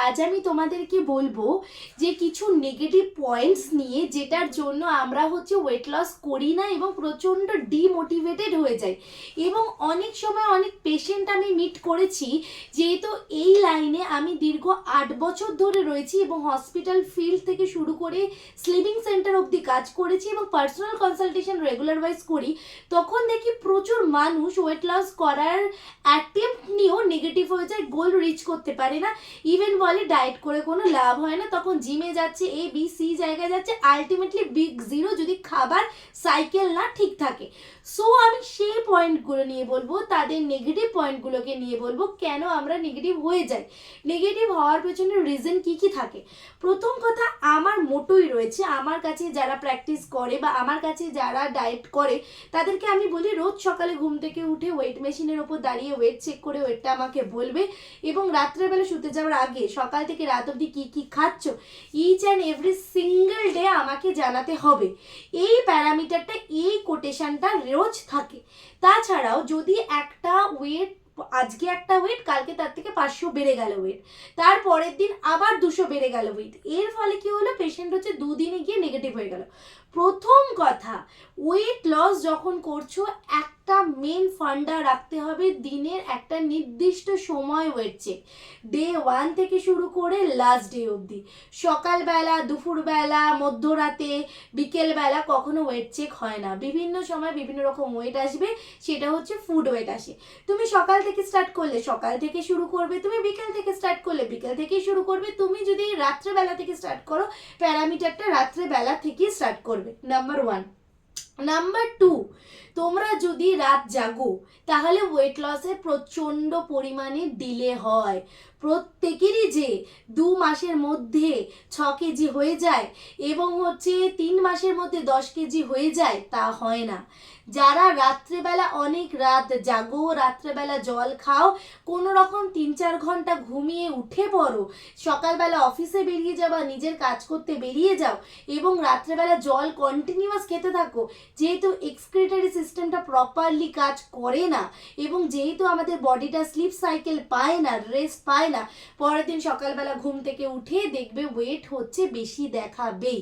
আজ আমি তোমাদেরকে বলবো যে কিছু নেগেটিভ পয়েন্টস নিয়ে যেটার জন্য আমরা ওয়েট লস করি না এবং প্রচণ্ড ডিমোটিভেটেড হয়ে যাই। এবং অনেক সময় অনেক পেশেন্ট আমি মিট করেছি, যেহেতু এই লাইনে আমি দীর্ঘ 8 বছর ধরে রয়েছি এবং হসপিটাল ফিল্ড থেকে শুরু করে স্লিপিং সেন্টার অবধি কাজ করেছি এবং পার্সোনাল কনসালটেশন রেগুলার ওয়াইজ করি, তখন দেখি প্রচুর মানুষ ওয়েট লস করার অ্যাটেম্প্ট নিয়েও নেগেটিভ হয়ে যায়, গোল রিচ করতে পারে না, ইভেন বলে ডায়েট করে কোনো লাভ হয় না, তখন জিমে যাচ্ছে, এ বি সি জায়গায় যাচ্ছে, আলটিমেটলি বিগ জিরো যদি খাবার সাইকেল না ঠিক থাকে। সো আমি সেই পয়েন্টগুলো নিয়ে বলবো, তাদের নেগেটিভ পয়েন্টগুলোকে নিয়ে বলবো কেন আমরা নেগেটিভ হয়ে যাই, নেগেটিভ হওয়ার পেছনে রিজন কি কি থাকে। প্রথম কথা, আমার মোটোই রয়েছে, আমার কাছে যারা প্র্যাকটিস করে বা আমার কাছে যারা ডায়েট করে তাদেরকে আমি বলি রোজ সকালে ঘুম থেকে উঠে ওয়েট মেশিনের ওপর দাঁড়িয়ে ওয়েট চেক করে ওয়েটটা আমাকে বলবে এবং রাত্রেবেলা শুতে যাওয়ার আগে সকাল থেকে রাত অবধি কী কী খাচ্ছ each and every single day আমাকে জানাতে হবে। এই প্যারামিটারটা, এই কোটেশনটা রোজ থাকে। তাছাড়াও যদি একটা ওয়েট, আজকে একটা ওয়েট, কালকে তার থেকে 500 বেড়ে গেল ওয়েট, তার পরের দিন আবার 200 বেড়ে গেল ওয়েট, এর ফলে কি হলো, পেশেন্ট দুদিনে গিয়ে নেগেটিভ হয়ে গেল। প্রথম কথা, ওয়েট লস যখন করছো একটা মেন ফান্ডা রাখতে হবে, দিনের একটা নির্দিষ্ট সময় ওয়েট চেক, ডে 1 থেকে শুরু করে লাস্ট ডে অবধি, সকালবেলা, দুপুরবেলা, মধ্যরাতে, বিকেলবেলা কখনো ওয়েট চেক হয় না। বিভিন্ন সময় বিভিন্ন রকম ওয়েট আসবে, সেটা ফুড ওয়েট আসে। তুমি সকাল থেকে স্টার্ট করলে সকাল থেকে শুরু করবে, তুমি বিকেল থেকে স্টার্ট করলে বিকেল থেকেই শুরু করবে, তুমি যদি রাত্রেবেলা থেকে স্টার্ট করো প্যারামিটারটা রাত্রেবেলা থেকেই স্টার্ট করবে, নাম্বার 1। নাম্বার 2, তোমরা যদি রাত জাগো তাহলে ওয়েট লসের প্রচণ্ড পরিমাণে ডিলে হয়। প্রত্যেকেরই যে 2 মাসের মধ্যে 6 কেজি হয়ে যায় এবং 3 মাসের মধ্যে 10 কেজি হয়ে যায় তা হয় না। যারা রাত্রেবেলা অনেক রাত জাগো, রাত্রেবেলা জল খাও, কোনো রকম 3-4 ঘন্টা ঘুমিয়ে উঠে পড়ো, সকালবেলা অফিসে বেরিয়ে যাও বা নিজের কাজ করতে বেরিয়ে যাও এবং রাত্রেবেলা জল কন্টিনিউয়াস খেতে থাকো, যেহেতু এক্সক্রিটরি সিস্টেমটা প্রপারলি কাজ করে না এবং যেহেতু আমাদের বডিটা স্লিপ সাইকেল পায় না, রেস্ট পায় না, পরের দিন সকালবেলা ঘুম থেকে উঠে দেখবে ওয়েট বেশি দেখাবেই।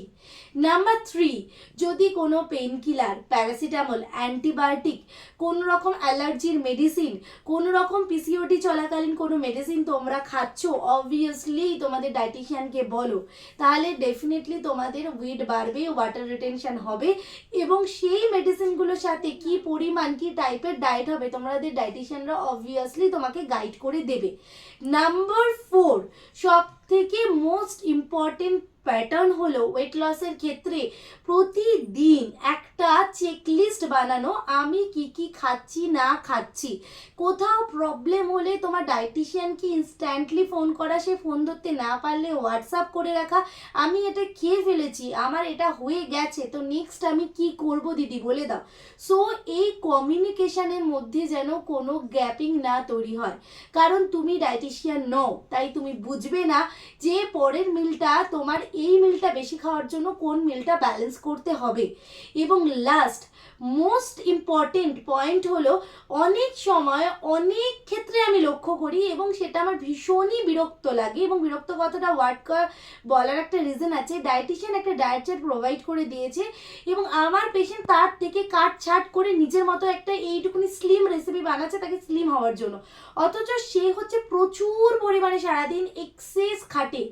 নাম্বার 3, যদি কোনো পেন কিলার, প্যারাসিটামল, অ্যান্টিবায়োটিক, কোনো রকম অ্যালার্জির মেডিসিন, কোনো রকম পিসিওডি চলাকালীন কোনো মেডিসিন তোমরা খাচ্ছ, অবভিয়াসলি তোমাদের ডায়েটিশিয়ানকে বলো, তাহলে ডেফিনেটলি তোমাদের ওয়েট বাড়বে, ওয়াটার রিটেনশন হবে এবং সেই মেডিসিনগুলোর সাথে কি পরিমাণ, কি টাইপের ডায়েট হবে তোমাদের ডায়েটিশিয়ানরা অবভিয়াসলি তোমাকে গাইড করে দেবে। নাম্বার 4, সব থেকে মোস্ট ইম্পর্টেন্ট প্যাটার্ন হলো ওয়েট লসের ক্ষেত্রে প্রতিদিন একটা চেকলিস্ট বানানো, আমি কি কি খাচ্ছি না খাচ্ছি। কোথাও প্রবলেম হলে তোমার ডায়েটিশিয়ানকে ইনস্ট্যান্টলি ফোন করা, সে ফোন ধরতে না পারলে হোয়াটসঅ্যাপ করে রাখা, আমি এটা খেয়ে ফেলেছি, আমার এটা হয়ে গেছে, তো নেক্সট আমি কি করব দিদি বলে দাও। সো এই কমিউনিকেশনের মধ্যে যেন কোনো গ্যাপিং না তৈরি হয়, কারণ তুমি ডায়েটিশিয়ান নও, তাই তুমি বুঝবে না যে পরের মিলটা, তোমার এই মিলটা বেশি খাওয়ার জন্য কোন মিলটা ব্যালেন্স করতে হবে। এবং লাস্ট মোস্ট ইম্পর্টেন্ট পয়েন্ট হলো, অনেক সময় অনেক ক্ষেত্রে আমি লক্ষ্য করি এবং সেটা আমার ভীষণই বিরক্ত লাগে, এবং বিরক্ত কথাটা বলার একটা রিজন আছে, ডায়েটিশিয়ান একটা ডায়েট চার্ট প্রোভাইড করে দিয়েছে এবং আমার পেশেন্ট তার থেকে কাট ছাট করে নিজের মতো একটা এইটুকুনি স্লিম রেসিপি বানাচ্ছে তাকে স্লিম হওয়ার জন্য, অথচ সে প্রচুর পরিমাণে সারাদিন এক্সেস খাটে,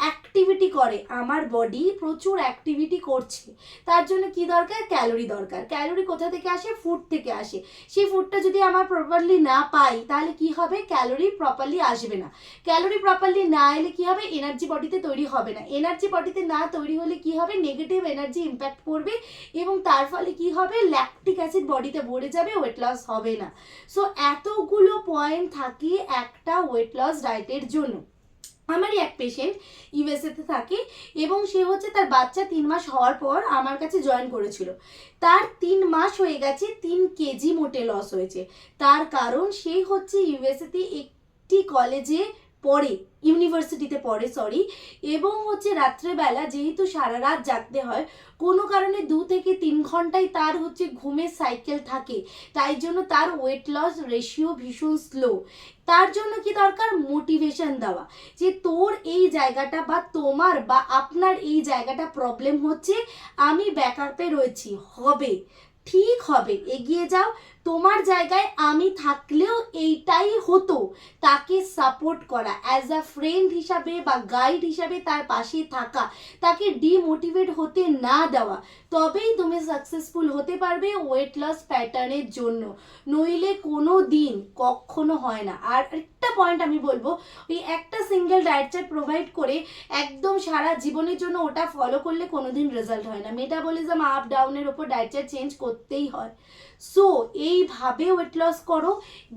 অ্যাক্টিভিটি করে, আমার বডি প্রচুর অ্যাক্টিভিটি করছে, তার জন্য কি দরকার, ক্যালোরি দরকার। ক্যালোরি কোথা থেকে আসে, ফুড থেকে আসে। সেই ফুডটা যদি আমার প্রপারলি না পাই তাহলে কি হবে, ক্যালোরি প্রপারলি আসবে না। ক্যালোরি প্রপারলি না এলে কি হবে, এনার্জি বডিতে তৈরি হবে না। এনার্জি বডিতে না তৈরি হলে কি হবে, নেগেটিভ এনার্জি ইম্প্যাক্ট পড়বে এবং তার ফলে কি হবে, ল্যাকটিক অ্যাসিড বডিতে ভরে যাবে, ওয়েট লস হবে না। সো এতগুলো পয়েন্ট থাকে একটা ওয়েট লস ডায়েটের জন্য। আমারই এক পেশেন্ট ইউএসএতে থাকে এবং সে তার বাচ্চা 3 মাস হওয়ার পর আমার কাছে জয়েন করেছিল। তার 3 মাস হয়ে গেছে, 3 কেজি মোটে লস হয়েছে। তার কারণ সে ইউএসএতে একটি কলেজে পড়ে, ইউনিভার্সিটিতে পড়ে সরি, এবং রাত্রেবেলা যেহেতু সারা রাত জাগতে হয়, কোনো কারণে 2 থেকে 3 ঘন্টায় তার ঘুমের সাইকেল থাকে, তাই জন্য তার ওয়েট লস রেশিও ভীষণ স্লো। তার জন্য কি দরকার? মোটিভেশন দেওয়া, যে তোর এই জায়গাটা বা তোমার বা আপনার এই জায়গাটা প্রবলেম হচ্ছে, আমি ব্যাকআপে রয়েছি, হবে, ঠিক হবে, এগিয়ে যাও, তোমার জায়গায় আমি থাকলেও এইটাই হতো, তাকে সাপোর্ট করা, অ্যাজ আ ফ্রেন্ড হিসাবে বা গাইড হিসাবে তার পাশে থাকা, তাকে ডিমোটিভেট হতে না দেওয়া, তবেই তুমি সাকসেসফুল হতে পারবে ওয়েট লস প্যাটার্নের জন্য, নইলে কোনো দিন কখনো হয় না। আর একটা পয়েন্ট আমি বলবো, ওই একটা সিঙ্গেল ডায়েট চার্ট প্রোভাইড করে একদম সারা জীবনের জন্য ওটা ফলো করলে কোনোদিন রেজাল্ট হয় না, মেটাবলিজম আপ ডাউনের ওপর ডায়েট চার্ট চেঞ্জ করতেই হয়। সো এইভাবে ওয়েট লস করো,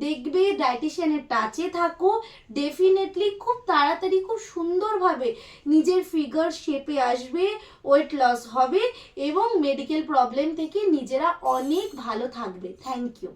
দেখবে ডায়েটিশিয়ানের টাচে থাকো, ডেফিনেটলি খুব তাড়াতাড়ি খুব সুন্দরভাবে নিজের ফিগার শেপে আসবে, ওয়েট লস হবে এবং মেডিকেল প্রবলেম থেকে নিজেরা অনেক ভালো থাকবে। Thank you.